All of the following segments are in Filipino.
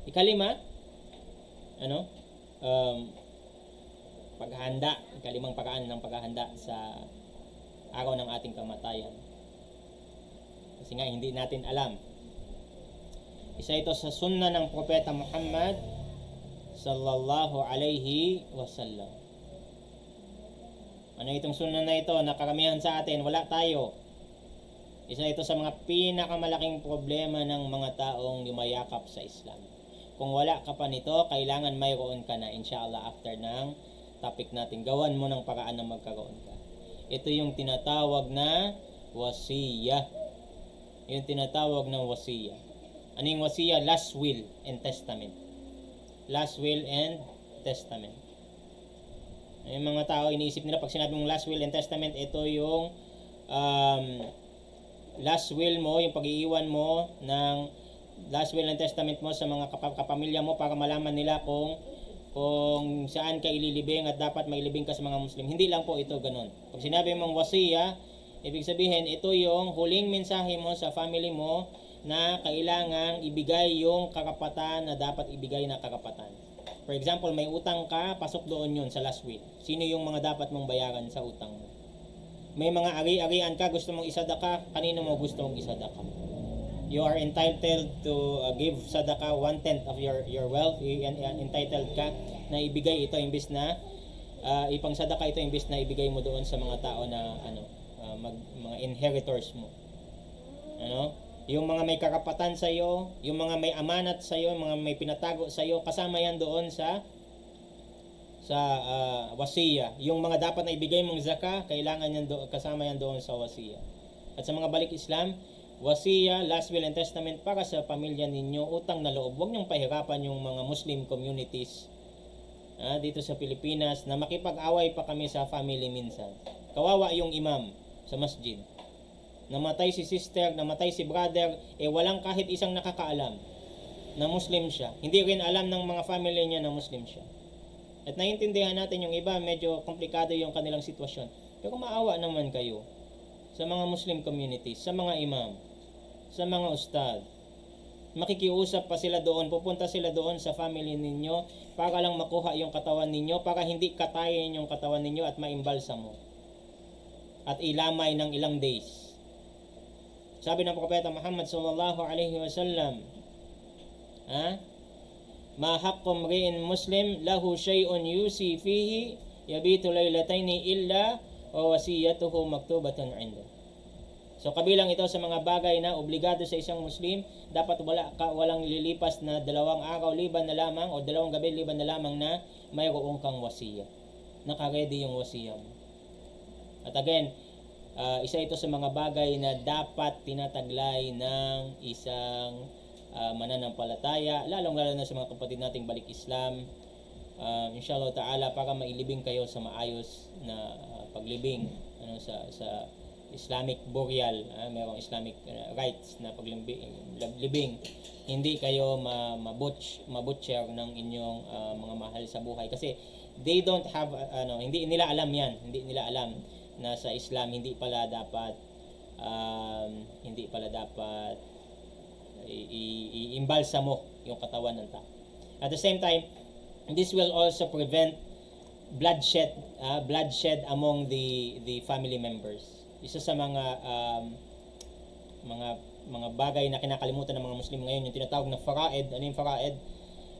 Ikalima, ano? Paghahanda, ikalimang paraan ng paghahanda sa araw ng ating kamatayan. Kasi nga hindi natin alam. Isa ito sa sunna ng Propeta Muhammad sallallahu alaihi wasallam. Ano itong sunna na ito na karamihan sa atin wala tayo? Isa ito sa mga pinakamalaking problema ng mga taong yumayakap sa Islam. Kung wala ka pa nito, kailangan mayroon ka na, inshallah, after ng topic natin. Gawan mo ng paraan na magkaroon ka. Ito yung tinatawag na wasiyah. Yung tinatawag na wasiyah. Ano yung wasiyah? Last will and testament. Last will and testament. Yung mga tao, iniisip nila pag sinabi mong last will and testament, ito yung last will mo, yung pag-iiwan mo ng last will and testament mo sa mga kapamilya mo para malaman nila kung saan ka ililibing at dapat mailibing ka sa mga Muslim. Hindi lang po ito ganun. Pag sinabi mong wasiya, ibig sabihin ito yung huling mensahe mo sa family mo na kailangan ibigay yung karapatan na dapat ibigay na karapatan. For example, may utang ka, pasok doon yun sa last will. Sino yung mga dapat mong bayaran sa utang mo? May mga ari-arian ka, gusto mong isadaka, kanino mo gusto mong isadaka? You are entitled to give sadaka 1/10 of your wealth. Entitled ka na ibigay ito imbis na ipang sadaka ito imbis na ibigay mo doon sa mga tao na mga inheritors mo. Yung mga may karapatan sa iyo, yung mga may amanat sa iyo, yung mga may pinatago sa iyo, kasama yan doon sa wasiya. Yung mga dapat na ibigay mong zakah, kailangan yan kasama yan doon sa wasiya. At sa mga balik Islam, wasiya, last will and testament para sa pamilya ninyo, utang na loob. Huwag niyong pahirapan yung mga Muslim communities dito sa Pilipinas na makipag-away pa kami sa family minsan. Kawawa yung imam sa masjid. Namatay si sister, namatay si brother, walang kahit isang nakakaalam na Muslim siya. Hindi rin alam ng mga family niya na Muslim siya. At naiintindihan natin yung iba, medyo komplikado yung kanilang sitwasyon. Pero maawa naman kayo sa mga Muslim communities, sa mga imam, sa mga ustad. Makikiusap pa sila doon, pupunta sila doon sa family ninyo para lang makuha yung katawan ninyo, para hindi katayin yung katawan ninyo at maimbalsa mo. At ilamay ng ilang days. Sabi ng Propeta Muhammad sallallahu alaihi wasallam, ma haqqum ri'in muslim lahu shay'un yusi fihi yabitu laylataini illa wa wasiyatuhu maktubatan 'inda. So kabilang ito sa mga bagay na obligado sa isang Muslim, dapat walang lilipas na 2 araw liban na lamang o 2 gabi liban na lamang na mayroon kang wasiya. Naka-ready yung wasiya mo. At again, isa ito sa mga bagay na dapat tinataglay ng isang mananampalataya, lalong-lalo na sa mga kapatid nating balik Islam, inshallah ta'ala, para mailibing kayo sa maayos na paglibing sa Islamic burial, mayroong Islamic rights na paglibing. Hindi kayo mabutcher ng inyong mga mahal sa buhay kasi they don't have hindi nila alam yan, hindi nila alam na sa Islam hindi pala dapat iimbalsa mo yung katawan ng tao. At the same time, this will also prevent bloodshed among the family members. Isa sa mga bagay na kinakalimutan ng mga Muslim ngayon, yung tinatawag na faraid. Ano yung faraid?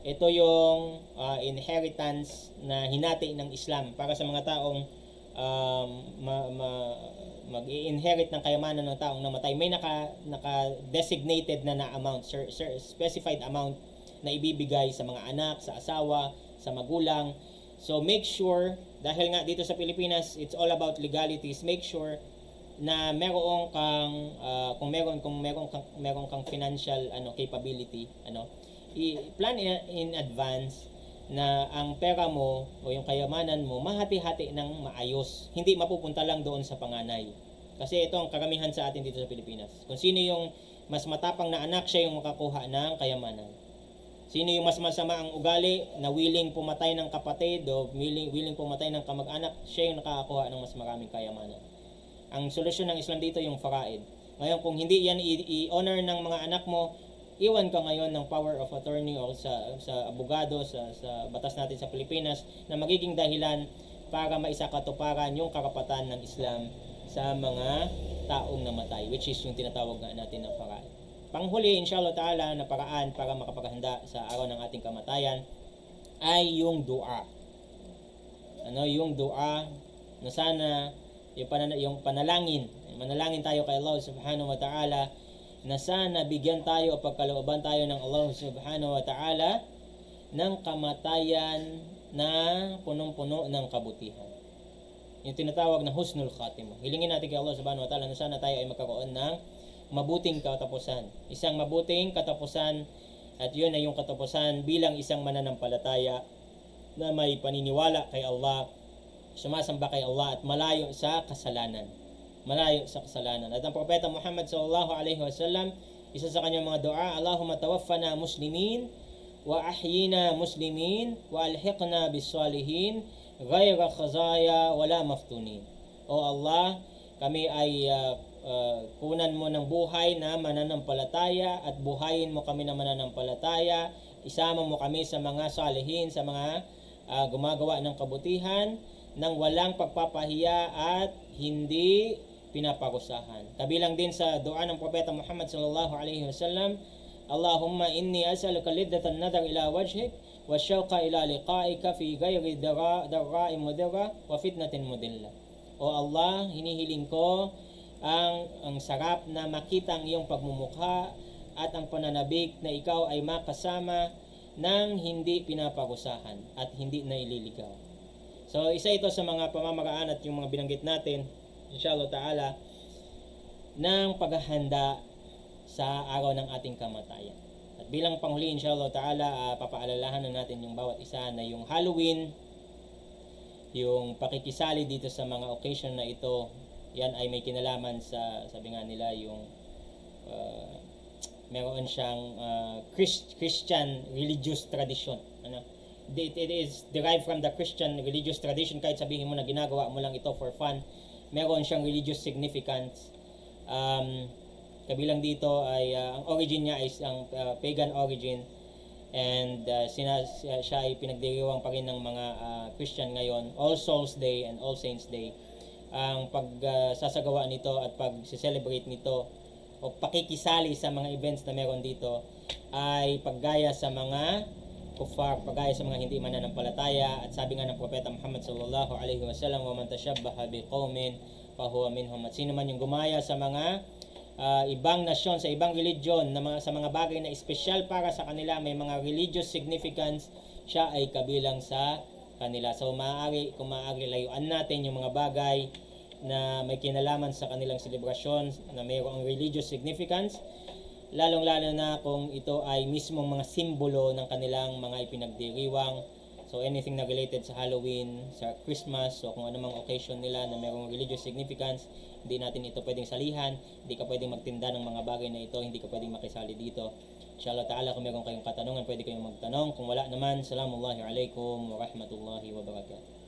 Ito yung inheritance na hinati ng Islam para sa mga taong mag-i-inherit ng kayamanan ng taong namatay. May naka-designated na amount, specified amount na ibibigay sa mga anak, sa asawa, sa magulang. So make sure, dahil nga dito sa Pilipinas, it's all about legalities, make sure na meron kang kung meron kang financial capability, i-plan in advance na ang pera mo o yung kayamanan mo mahati-hati ng maayos, hindi mapupunta lang doon sa panganay. Kasi ito ang karamihan sa atin dito sa Pilipinas. Kung sino yung mas matapang na anak, siya yung makakuha ng kayamanan. Sino yung mas masama ang ugali na willing pumatay ng kapatid o willing pumatay ng kamag-anak, siya yung nakakakuha ng mas maraming kayamanan. Ang solusyon ng Islam dito yung faraid. Ngayon, kung hindi yan i-honor ng mga anak mo, iwan ka ngayon ng power of attorney o sa abogado, sa batas natin sa Pilipinas na magiging dahilan para maisakatuparan yung karapatan ng Islam sa mga taong namatay, which is yung tinatawag nga natin na paraan. Panghuli, inshallah ta'ala, na paraan para makapaghanda sa araw ng ating kamatayan ay yung dua. Yung dua na sana yung panalangin, manalangin tayo kay Allah subhanahu wa ta'ala na sana bigyan tayo o pagkalooban tayo ng Allah subhanahu wa ta'ala ng kamatayan na punong-puno ng kabutihan. Yung tinatawag na husnul khatimah. Hilingin natin kay Allah subhanahu wa ta'ala na sana tayo ay magkaroon ng mabuting katapusan. Isang mabuting katapusan, at yun ay yung katapusan bilang isang mananampalataya na may paniniwala kay Allah, sumasamba kay Allah at malayo sa kasalanan. At ang propeta Muhammad sallallahu alaihi wasallam, isa sa kanyang mga dua, Allahumma tawaffana muslimin wa ahyina muslimin wa alhiqna bis salihin ghayra khazaya wala maftunin. O Allah, kami ay kunan mo ng buhay na mananampalataya at buhayin mo kami na mananampalataya. Isama mo kami sa mga salihin, sa mga gumagawa ng kabutihan nang walang pagpapahiya at hindi pinaparusahan. Kabilang din sa dua ng propeta Muhammad sallallahu alaihi wasallam, Allahumma inni as'aluka liddatan nadar ila wajhik wa syauqa ila liqa'ika fi ghairi darra'in mudirra wa fitnatin mudilla. O Allah, hinihiling ko ang sarap na makita ang iyong pagmumukha at ang pananabik na ikaw ay makasama ng hindi pinaparusahan at hindi na ililigaw. So, isa ito sa mga pamamaraan at yung mga binanggit natin, inshallah ta'ala, ng paghahanda sa araw ng ating kamatayan. At bilang panghuli, inshallah ta'ala, papaalalahan na natin yung bawat isa na yung Halloween, yung pakikisali dito sa mga occasion na ito, yan ay may kinalaman sa, sabi nga nila, yung meron siyang Christian religious tradition. It is derived from the Christian religious tradition. Kahit sabihin mo na ginagawa mo lang ito for fun, meron siyang religious significance. Kabilang dito ay ang origin niya ay ang pagan origin, and siya ay pinagdiriwang pa rin ng mga Christian ngayon. All Souls Day and All Saints Day, ang pagsasagawa nito at pag-celebrate nito o pakikisali sa mga events na meron dito ay paggaya sa mga kufar, pagaya sa mga hindi mananampalataya. At sabi nga ng propeta Muhammad sallallahu alaihi wasallam, wa man tashabbaha biqaumin fa huwa minhum. At sino man yung gumaya sa mga ibang nasyon, sa ibang religion, sa mga bagay na espesyal para sa kanila, may mga religious significance, siya ay kabilang sa kanila. So kung maaari layuan natin yung mga bagay na may kinalaman sa kanilang selebrasyon na mayroong religious significance, lalong-lalo na kung ito ay mismong mga simbolo ng kanilang mga ipinagdiriwang. So anything na related sa Halloween, sa Christmas, so kung anumang occasion nila na mayroong religious significance, hindi natin ito pwedeng salihan, hindi ka pwedeng magtinda ng mga bagay na ito, hindi ka pwedeng makisali dito. Inshallah ta'ala, kung meron kayong katanungan, pwede kayong magtanong. Kung wala naman, salamullahi alaikum wa rahmatullahi wa barakatuh.